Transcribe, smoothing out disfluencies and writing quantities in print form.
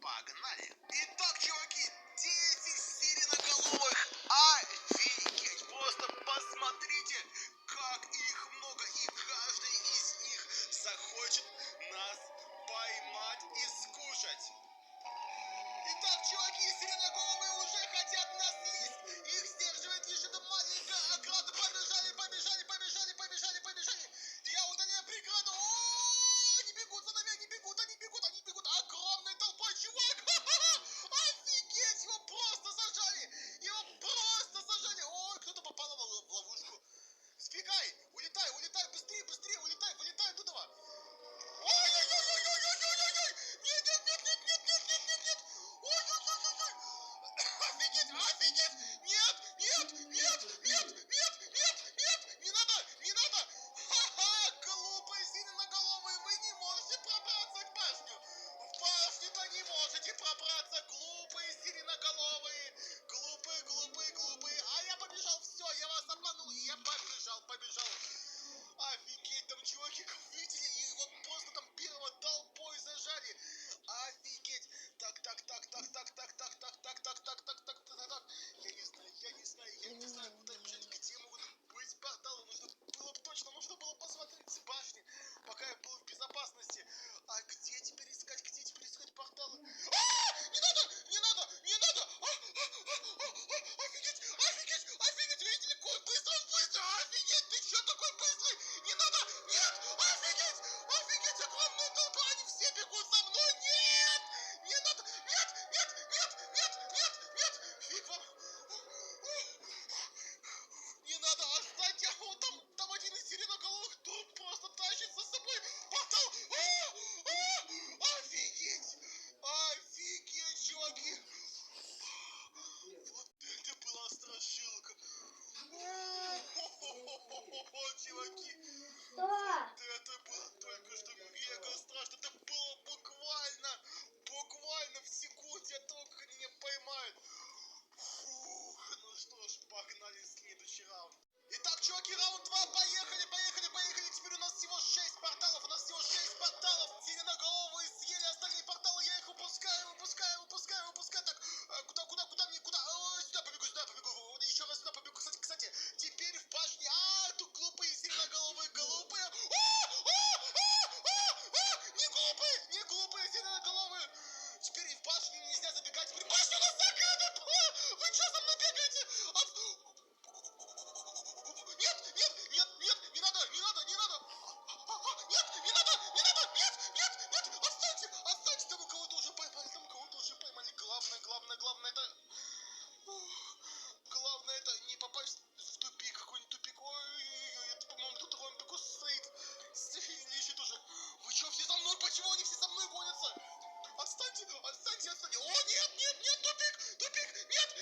погнали. Итак, чуваки, 10 сиреноголовых. Офигеть, просто посмотрите, как их много, и каждый из них захочет нас поймать и скушать. Итак, чуваки, сиреноголовые уже хотят нас есть. Их сдерживает лишь эта маленькая ограда. Побежали, побежали, побежали, побежали, побежали. Я удаляю преграду. О, они бегут за нами, они бегут, они бегут, они бегут. Огромной толпой, чувак. Офигеть, его просто сажали. Его просто сажали. Ой, кто-то попал в ловушку. Сбегай, улетай, улетай, быстрее, быстрее, улетай, вылетай оттуда. Ой-ой-ой-ой-ой-ой-ой-ой-ой! Нет, нет, нет, нет, нет, нет, нет, нет, нет! Ой-ой-ой-ой-ой! Офигеть, офигеть! Нет, нет, нет, нет, нет, нет, нет! Не надо, не надо! Ха-ха! Глупые сиреноголовые, вы не можете пробраться к башню! В башню-то не можете пробраться, глупые сиреноголовые! Глупые, глупые, глупые! А я побежал, все, я вас обманул, и я побежал, побежал! Офигеть, там чуваки, как видели, и вот просто там первого толпой зажали. Офигеть. Так, так, так, так, так, так, так, так, так, так, так, так, так, так, так. Я не знаю, я не знаю, я не знаю, куда бежать, где могут быть порталы. Нужно было бы точно, нужно было посмотреть с башни, пока я был в безопасности. А где теперь искать порталы? Не надо, не надо, не надо! Офигеть, офигеть, офигеть, видите, какой быстрый, быстро, офигеть, ты что такой быстрый? Не надо, нет, офигеть, офигеть, огромная толпа, они все бегут за мной, нет, не надо, нет, нет, нет, нет, нет, нет, фиг вам, не надо, останьте, вот там один из сиреноголовых труп просто тащит за собой портал, офигеть, офигеть, чуваки. Вот это была страшилка. Чуваки, вот это было только что мега страшно. Это было буквально в секунде от того, как они меня поймают. Фух, ну что ж, погнали в следующий раунд. Итак, чуваки, раунд 2, поехали, поехали, поехали. Теперь у нас всего 6 порталов, Сиреноголовые съели остальные порталы, я их выпускаю. Так, куда мне, куда? О, сюда побегу, вот еще раз сюда побегу. Кстати, теперь в башне, тут глупые сиреноголовые, глупые. Не глупые сиреноголовые. Теперь и в башню нельзя забегать. Теперь башня у нас закрыта. Вы что за мной бегаете? Нет, нет, нет, нет, не надо, не надо, не надо. Нет, не надо, не надо, нет, нет, нет, отстаньте, там кого-то уже поймали, главное это... Главное это не попасть в тупик, какой-нибудь тупик. Ой-ой-ой, это, по-моему, тут ромбикус стоит. Лежит уже. Вы что, все за мной? Почему они все за мной гонятся? Отстаньте. О, нет, тупик, нет,